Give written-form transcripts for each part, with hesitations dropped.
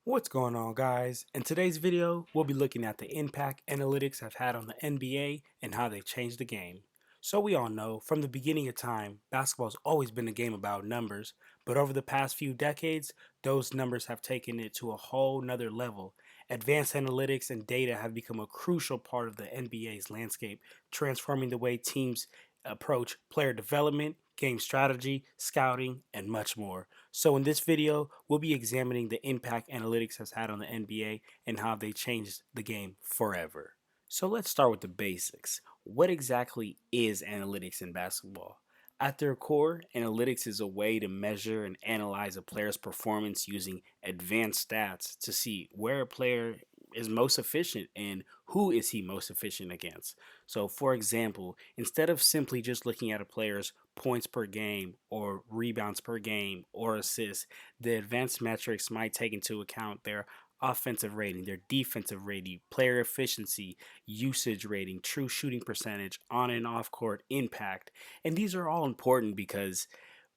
What's going on, guys? In today's video, we'll be looking at the impact analytics have had on the NBA and how they've changed the game. So we all know, from the beginning of time, basketball's always been a game about numbers, but over the past few decades, those numbers have taken it to a whole nother level. Advanced analytics and data have become a crucial part of the NBA's landscape, transforming the way teams approach player development, game strategy, scouting, and much more. So in this video, we'll be examining the impact analytics has had on the NBA and how they changed the game forever. So let's start with the basics. What exactly is analytics in basketball? At their core, analytics is a way to measure and analyze a player's performance using advanced stats to see where a player is most efficient and who is he most efficient against. So for example, instead of simply just looking at a player's points per game or rebounds per game or assists, the advanced metrics might take into account their offensive rating, their defensive rating, player efficiency, usage rating, true shooting percentage, on and off court impact. And these are all important because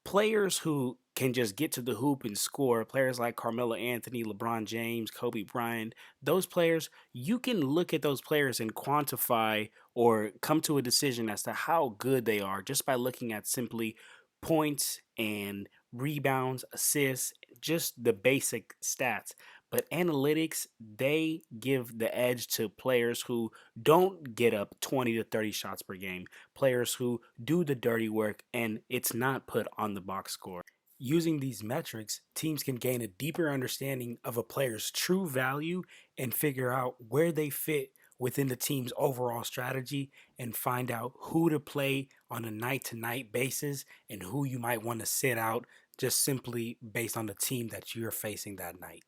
players who can just get to the hoop and score, players like Carmelo Anthony, LeBron James, Kobe Bryant, those players, you can look at those players and quantify or come to a decision as to how good they are just by looking at simply points and rebounds, assists, just the basic stats. But analytics, they give the edge to players who don't get up 20 to 30 shots per game, players who do the dirty work and it's not put on the box score. Using these metrics, teams can gain a deeper understanding of a player's true value and figure out where they fit within the team's overall strategy and find out who to play on a night to night basis and who you might want to sit out just simply based on the team that you're facing that night.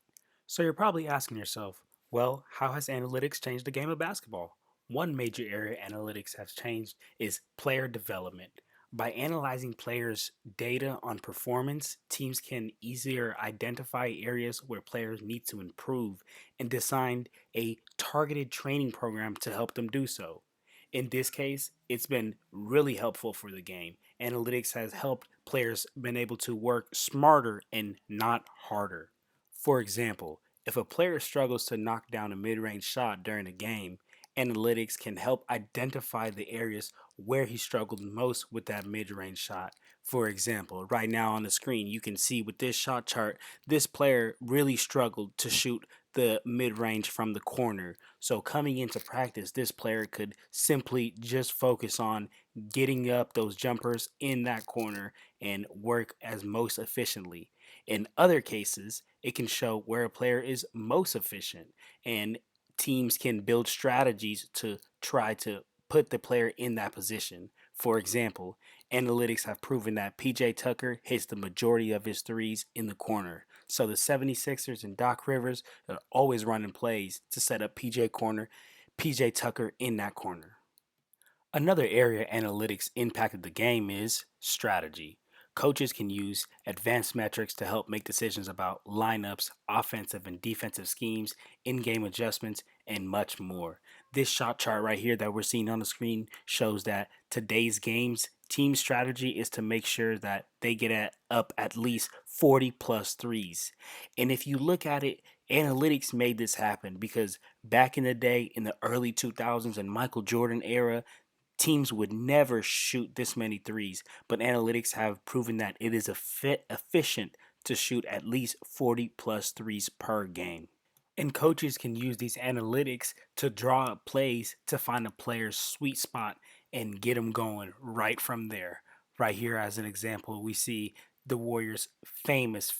So you're probably asking yourself, well, how has analytics changed the game of basketball? One major area analytics has changed is player development. By analyzing players' data on performance, teams can easier identify areas where players need to improve and design a targeted training program to help them do so. In this case, it's been really helpful for the game. Analytics has helped players been able to work smarter and not harder. For example, if a player struggles to knock down a mid-range shot during a game, analytics can help identify the areas where he struggled most with that mid-range shot. For example, right now on the screen, you can see with this shot chart, this player really struggled to shoot the mid-range from the corner. So coming into practice, this player could simply just focus on getting up those jumpers in that corner and work as most efficiently. In other cases, it can show where a player is most efficient, and teams can build strategies to try to put the player in that position. For example, analytics have proven that PJ Tucker hits the majority of his threes in the corner. So the 76ers and Doc Rivers are always running plays to set up PJ Tucker in that corner. Another area analytics impacted the game is strategy. Coaches can use advanced metrics to help make decisions about lineups, offensive and defensive schemes, in game adjustments, and much more. This shot chart right here that we're seeing on the screen shows that today's games, team strategy is to make sure that they up at least 40 plus threes. And if you look at it, analytics made this happen because back in the day, in the early 2000s and Michael Jordan era, teams would never shoot this many threes, but analytics have proven that it is efficient to shoot at least 40 plus threes per game. And coaches can use these analytics to draw up plays to find a player's sweet spot and get them going right from there. Right here, as an example, we see the Warriors' famous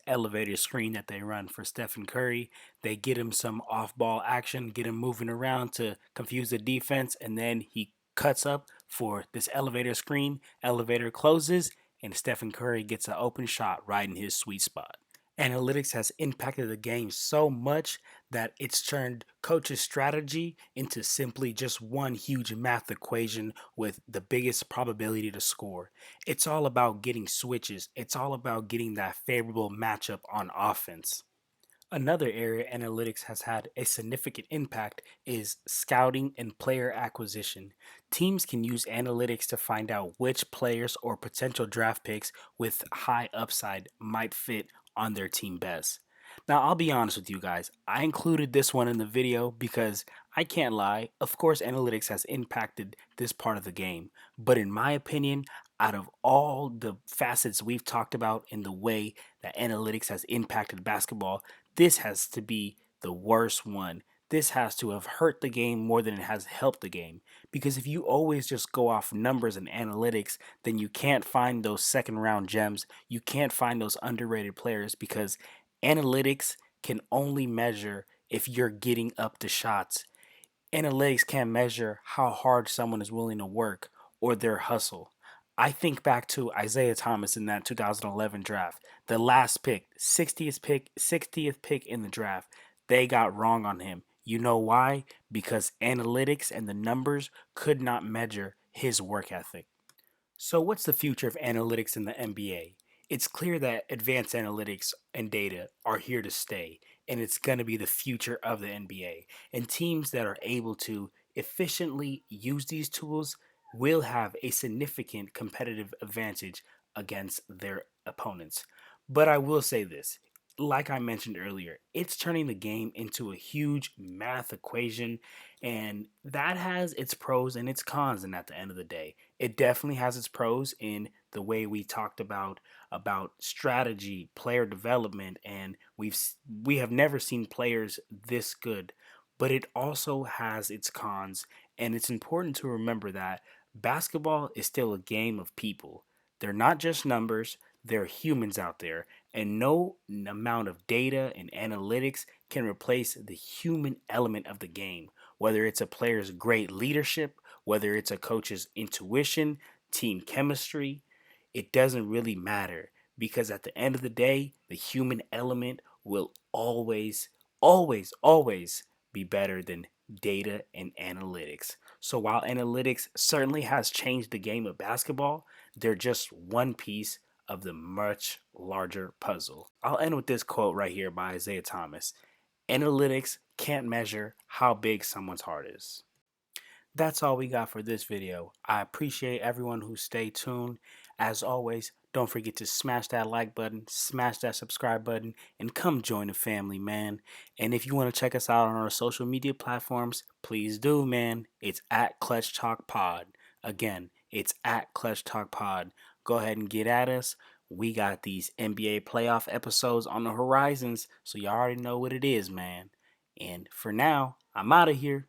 elevator screen that they run for Stephen Curry. They get him some off ball action, get him moving around to confuse the defense, and then he cuts up for this elevator screen. Elevator closes, and Stephen Curry gets an open shot right in his sweet spot. Analytics has impacted the game so much that it's turned coaches' strategy into simply just one huge math equation with the biggest probability to score. It's all about getting switches, it's all about getting that favorable matchup on offense. Another area analytics has had a significant impact is scouting and player acquisition. Teams can use analytics to find out which players or potential draft picks with high upside might fit on their team best. Now, I'll be honest with you guys. I included this one in the video because I can't lie. Of course, analytics has impacted this part of the game. But in my opinion, out of all the facets we've talked about in the way that analytics has impacted basketball, this has to be the worst one. This has to have hurt the game more than it has helped the game. Because if you always just go off numbers and analytics, then you can't find those second round gems. You can't find those underrated players because analytics can only measure if you're getting up to shots. Analytics can't measure how hard someone is willing to work or their hustle. I think back to Isaiah Thomas in that 2011 draft, the last pick, 60th pick in the draft. They got wrong on him. You know why? Because analytics and the numbers could not measure his work ethic. So, what's the future of analytics in the NBA? It's clear that advanced analytics and data are here to stay, and it's going to be the future of the NBA. And teams that are able to efficiently use these tools will have a significant competitive advantage against their opponents. But I will say this, like I mentioned earlier, it's turning the game into a huge math equation, and that has its pros and its cons. And at the end of the day, it definitely has its pros in the way we talked about strategy, player development, and we have never seen players this good. But it also has its cons, and it's important to remember that basketball is still a game of people. They're not just numbers, they're humans out there, and no amount of data and analytics can replace the human element of the game, whether it's a player's great leadership, whether it's a coach's intuition, team chemistry. It doesn't really matter because at the end of the day, the human element will always be better than data and analytics. So while analytics certainly has changed the game of basketball, they're just one piece of the much larger puzzle. I'll end with this quote right here by Isaiah Thomas. Analytics can't measure how big someone's heart is. That's all we got for this video. I appreciate everyone who stayed tuned. As always, don't forget to smash that like button, smash that subscribe button, and come join the family, man. And if you want to check us out on our social media platforms, please do, man. It's at Clutch Talk Pod. Again, it's at Clutch Talk Pod. Go ahead and get at us. We got these NBA playoff episodes on the horizons, so you already know what it is, man. And for now, I'm out of here.